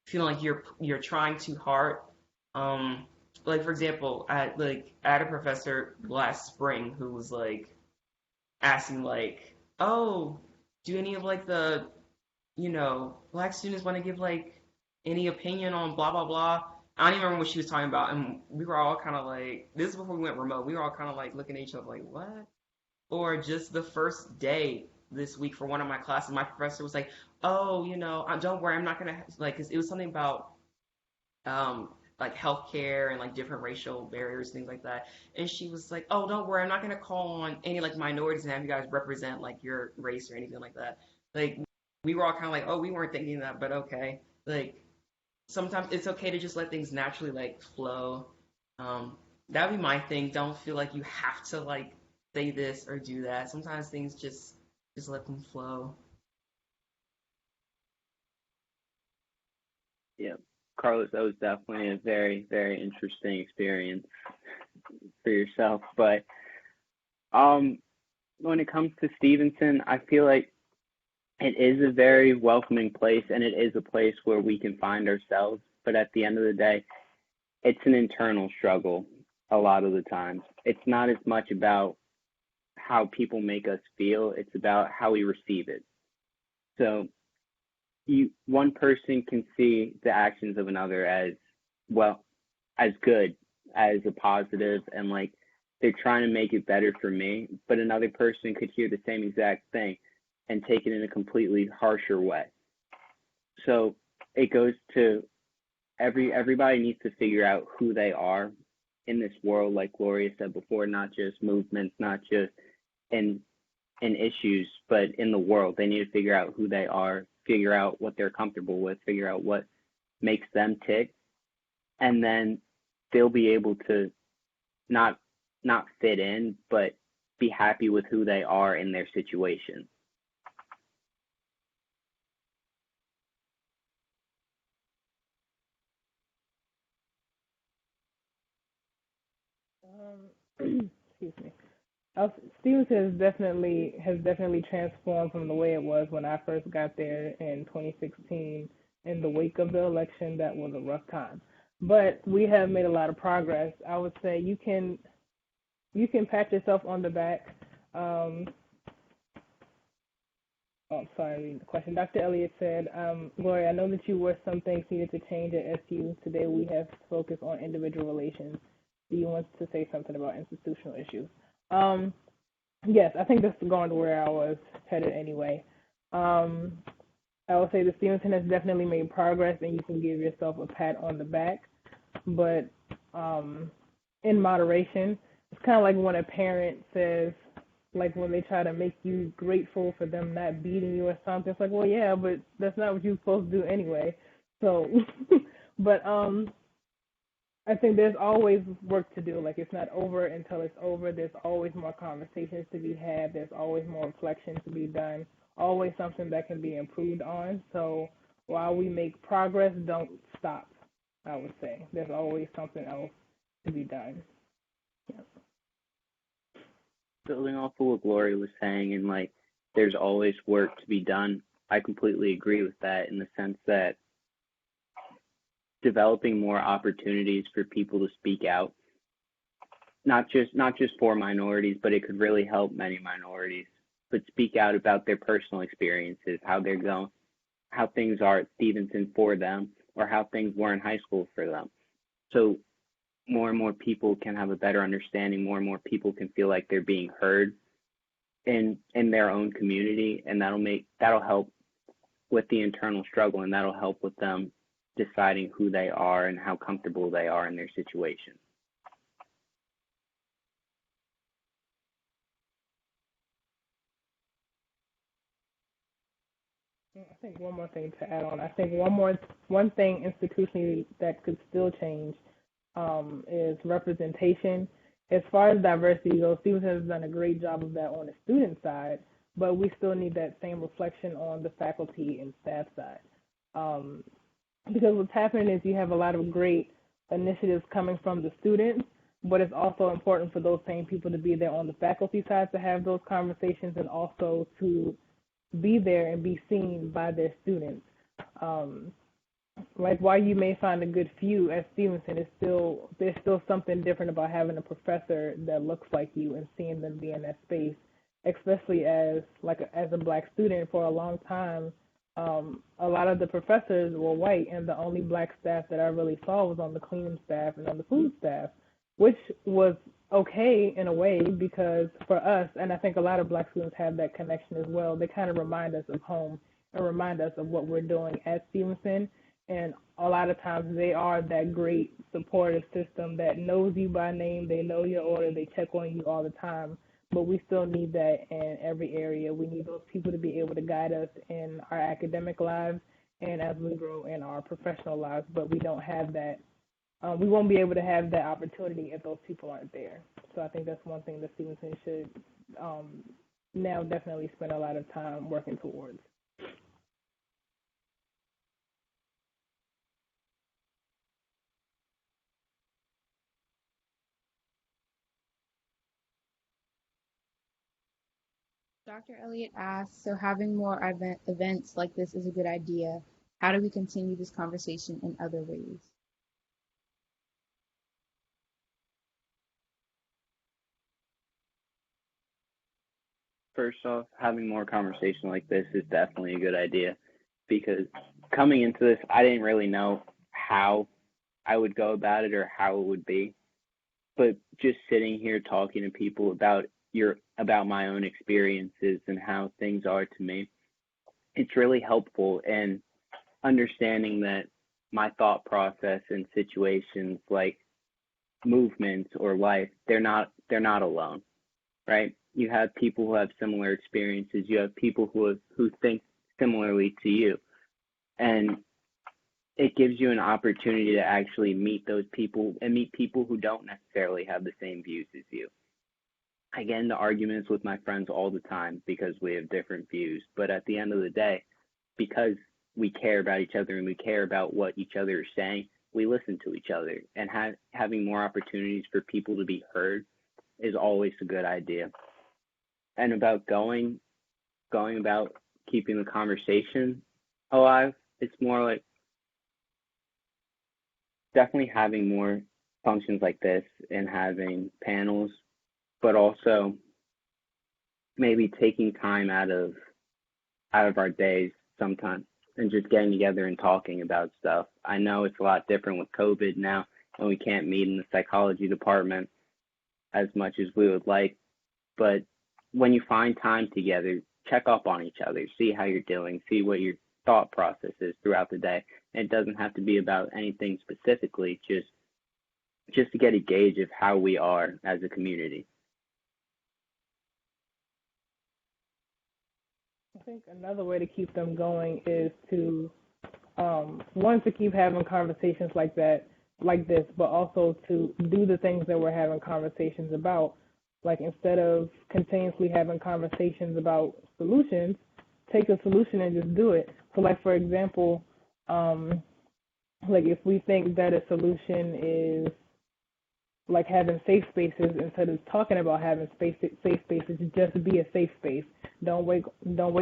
feeling like you're trying too hard. Like for example, I had a professor last spring who was like asking like, oh, do any of like the Black students want to give like any opinion on blah blah blah. I don't even remember what she was talking about, and we were all kind of like, this is before we went remote. We were all kind of like looking at each other like, what? Or just the first day this week for one of my classes, my professor was like, oh, don't worry, I'm not gonna like, 'cause it was something about um like healthcare and like different racial barriers, things like that. And she was like, oh, don't worry, I'm not gonna call on any like minorities and have you guys represent like your race or anything like that. Like we were all kind of like, oh, we weren't thinking that, but okay. Like sometimes it's okay to just let things naturally like flow. That'd be my thing. Don't feel like you have to like say this or do that. Sometimes things just let them flow. Yeah, Carlos, that was definitely a very, very interesting experience for yourself. But when it comes to Stevenson, I feel like it is a very welcoming place, and it is a place where we can find ourselves. But at the end of the day, it's an internal struggle a lot of the times. It's not as much about how people make us feel, it's about how we receive it. So one person can see the actions of another as well, as good, as a positive, and like they're trying to make it better for me, but another person could hear the same exact thing and take it in a completely harsher way. So it goes to everybody needs to figure out who they are in this world, like Gloria said before, not just movements, not just in issues, but in the world. They need to figure out who they are, figure out what they're comfortable with, figure out what makes them tick, and then they'll be able to not fit in, but be happy with who they are in their situation. Excuse me. Stevenson has definitely transformed from the way it was when I first got there in 2016. In the wake of the election, that was a rough time, but we have made a lot of progress. I would say you can pat yourself on the back. Oh, sorry, reading the question. Dr. Elliott said, Gloria, I know that you were some things needed to change at SU. Today we have focused on individual relations. Do you want to say something about institutional issues? Yes, I think that's going to where I was headed anyway. I would say that Stevenson has definitely made progress, and you can give yourself a pat on the back, but in moderation. It's kind of like when a parent says, like when they try to make you grateful for them not beating you or something. It's like, well, yeah, but that's not what you're supposed to do anyway. So, but I think there's always work to do. Like it's not over until it's over. There's always more conversations to be had. There's always more reflection to be done. Always something that can be improved on. So while we make progress, don't stop. I would say there's always something else to be done. Yeah. Building off of what Gloria was saying, and like there's always work to be done, I completely agree with that in the sense that developing more opportunities for people to speak out, not just for minorities, but it could really help many minorities, but speak out about their personal experiences, how they're going, how things are at Stevenson for them, or how things were in high school for them. So more and more people can have a better understanding, more and more people can feel like they're being heard in their own community, and that'll help with the internal struggle, and that'll help with them deciding who they are and how comfortable they are in their situation. I think one more thing to add on. I think one thing institutionally that could still change is representation. As far as diversity goes, Stevenson has done a great job of that on the student side, but we still need that same reflection on the faculty and staff side. Because what's happening is you have a lot of great initiatives coming from the students, but it's also important for those same people to be there on the faculty side to have those conversations and also to be there and be seen by their students. Like while you may find a good few at Stevenson, there's still something different about having a professor that looks like you and seeing them be in that space, especially as a Black student for a long time. A lot of the professors were white, and the only Black staff that I really saw was on the cleaning staff and on the food staff, which was okay in a way because for us, and I think a lot of Black students have that connection as well, they kind of remind us of home and remind us of what we're doing at Stevenson. And a lot of times they are that great supportive system that knows you by name, they know your order, they check on you all the time. But we still need that in every area. We need those people to be able to guide us in our academic lives and as we grow in our professional lives, but we don't have that. We won't be able to have that opportunity if those people aren't there. So I think that's one thing that Stevenson should now definitely spend a lot of time working towards. Dr. Elliott asks, so having more events like this is a good idea. How do we continue this conversation in other ways? First off, having more conversation like this is definitely a good idea because coming into this, I didn't really know how I would go about it or how it would be. But just sitting here talking to people about my own experiences and how things are to me, it's really helpful in understanding that my thought process in situations like movements or life, they're not alone, right? You have people who have similar experiences. You have people who think similarly to you, and it gives you an opportunity to actually meet those people and meet people who don't necessarily have the same views as you. I get into arguments with my friends all the time because we have different views, but at the end of the day, because we care about each other and we care about what each other is saying, we listen to each other, and having more opportunities for people to be heard is always a good idea. And about going about keeping the conversation alive, it's more like definitely having more functions like this and having panels, but also maybe taking time out of our days sometimes and just getting together and talking about stuff. I know it's a lot different with COVID now, and we can't meet in the psychology department as much as we would like, but when you find time together, check up on each other, see how you're doing, see what your thought process is throughout the day. And it doesn't have to be about anything specifically, just to get a gauge of how we are as a community. I think another way to keep them going is to one, to keep having conversations like this, but also to do the things that we're having conversations about. Like, instead of continuously having conversations about solutions, take a solution and just do it. So, like, for example, like, if we think that a solution is like having safe spaces, instead of talking about having safe spaces, just be a safe space. Don't wait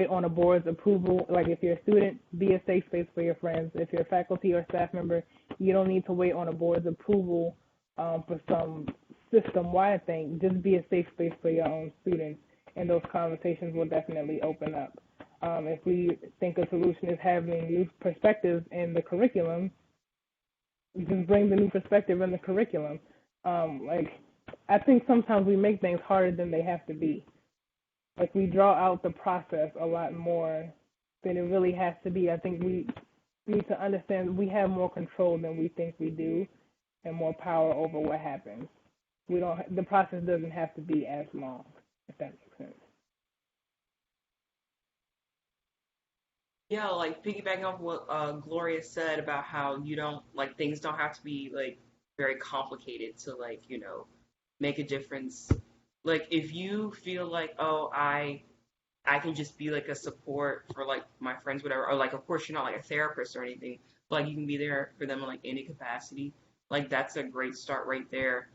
on a board's approval. Like, if you're a student, be a safe space for your friends. If you're a faculty or staff member, you don't need to wait on a board's approval for some system-wide thing. Just be a safe space for your own students, and those conversations will definitely open up. If we think a solution is having new perspectives in the curriculum, just bring the new perspective in the curriculum. Like, I think sometimes we make things harder than they have to be. Like, we draw out the process a lot more than it really has to be. I think we need to understand we have more control than we think we do, and more power over what happens. The process doesn't have to be as long, if that makes sense. Yeah, like piggybacking off what Gloria said about how you don't like things don't have to be like very complicated to like, make a difference. Like if you feel like, oh, I can just be like a support for like my friends, whatever, or like of course you're not like a therapist or anything, but like you can be there for them in like any capacity. Like that's a great start right there.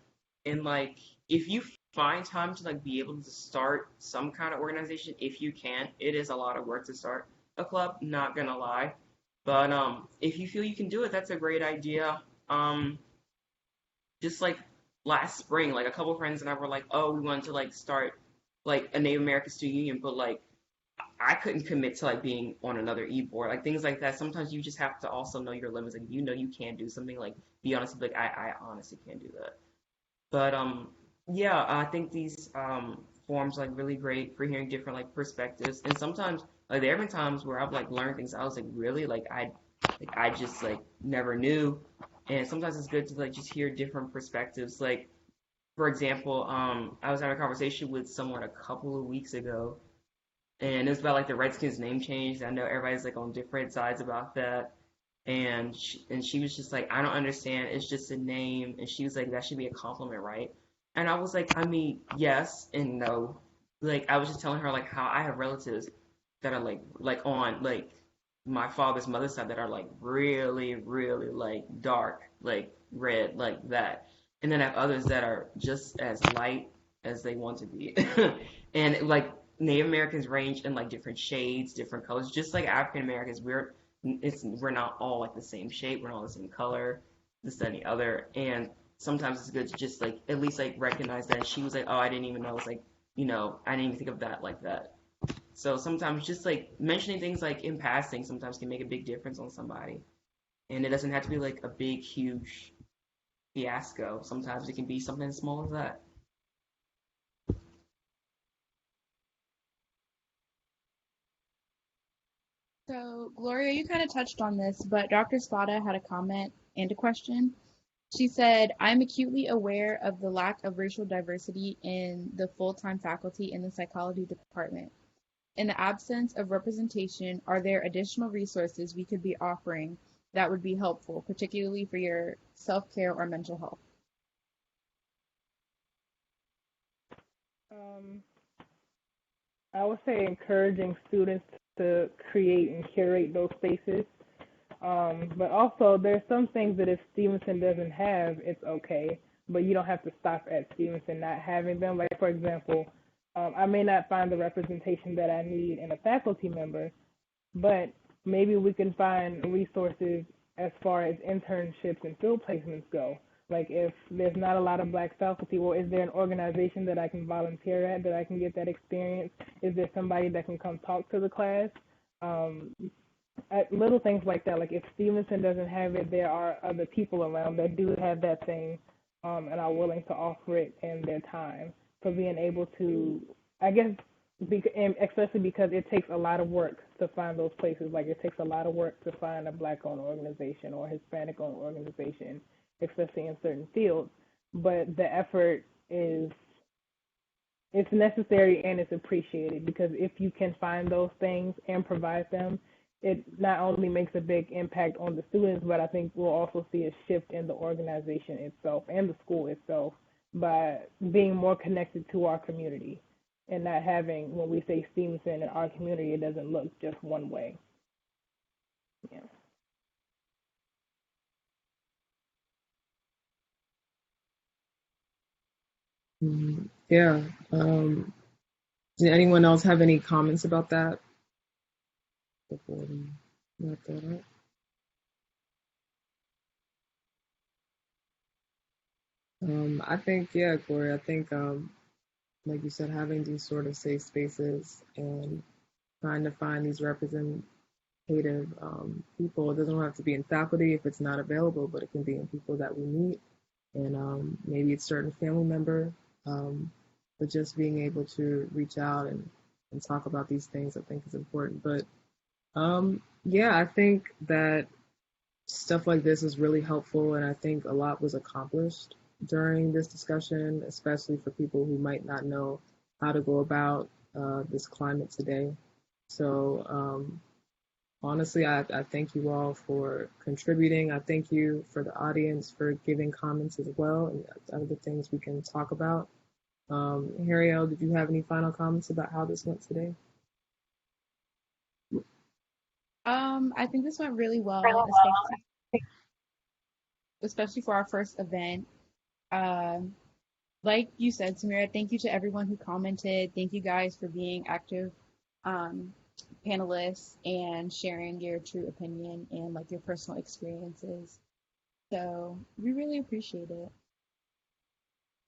And like if you find time to like be able to start some kind of organization, if you can, it is a lot of work to start a club, not gonna lie. But if you feel you can do it, that's a great idea. Just like last spring, like a couple friends and I were like, oh, we wanted to like start like a Native American student union, but like I couldn't commit to like being on another e-board, like things like that. Sometimes you just have to also know your limits. Like you can't do something, like be honest, like I honestly can't do that. But yeah, I think these forums like really great for hearing different like perspectives. And sometimes like there have been times where I've like learned things I was like really I just like never knew. And sometimes it's good to like just hear different perspectives. Like for example, I was having a conversation with someone a couple of weeks ago, and it was about like the Redskins name change. I know everybody's like on different sides about that. And she was just like, I don't understand. It's just a name. And she was like, that should be a compliment, right? And I was like, I mean, yes and no. Like I was just telling her like how I have relatives that are like on like my father's mother's side that are like really, really like dark, like red, like that. And then I have others that are just as light as they want to be. And like Native Americans range in like different shades, different colors, just like African Americans. We're not all like the same shape, we're not all the same color, this, that, and the other. And sometimes it's good to just like at least like recognize that. And she was like, oh, I didn't even know. I was like, I didn't even think of that like that. So sometimes just like mentioning things like in passing sometimes can make a big difference on somebody. And it doesn't have to be like a big, huge fiasco. Sometimes it can be something as small as that. So, Gloria, you kind of touched on this, but Dr. Spada had a comment and a question. She said, I'm acutely aware of the lack of racial diversity in the full-time faculty in the psychology department. In the absence of representation, are there additional resources we could be offering that would be helpful, particularly for your self-care or mental health? Um, I would say encouraging students to create and curate those spaces. But also, there's some things that if Stevenson doesn't have, it's okay. But you don't have to stop at Stevenson not having them. Like, for example, I may not find the representation that I need in a faculty member, but maybe we can find resources as far as internships and field placements go. Like if there's not a lot of black faculty, well, is there an organization that I can volunteer at that I can get that experience? Is there somebody that can come talk to the class? Um, Little things like that. Like if Stevenson doesn't have it, there are other people around that do have that thing and are willing to offer it in their time for being able to, I guess, and especially because it takes a lot of work to find those places. Like it takes a lot of work to find a black-owned organization or Hispanic-owned organization, especially in certain fields. But the effort is it's necessary and it's appreciated because if you can find those things and provide them, it not only makes a big impact on the students, but I think we'll also see a shift in the organization itself and the school itself by being more connected to our community and not having, when we say Stevenson in our community, it doesn't look just one way. Yeah. Yeah. Did anyone else have any comments about that before we wrap that up? I think, yeah, Gloria, I think, like you said, having these sort of safe spaces and trying to find these representative people, it doesn't have to be in faculty if it's not available, but it can be in people that we meet, and maybe it's certain family member, um, but just being able to reach out and talk about these things, I think is important. But yeah, I think that stuff like this is really helpful, and I think a lot was accomplished during this discussion, especially for people who might not know how to go about this climate today. So honestly, I thank you all for contributing. I thank you for the audience for giving comments as well, and other things we can talk about. Harriel, did you have any final comments about how this went today? I think this went really well, especially for our first event. Um, like you said, Samira, thank you to everyone who commented. Thank you guys for being active um, panelists and sharing your true opinion and like your personal experiences. So we really appreciate it.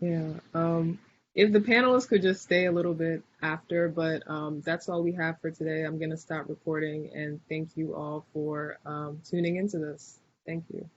Yeah. If the panelists could just stay a little bit after, but that's all we have for today. I'm going to stop recording and thank you all for tuning into this. Thank you.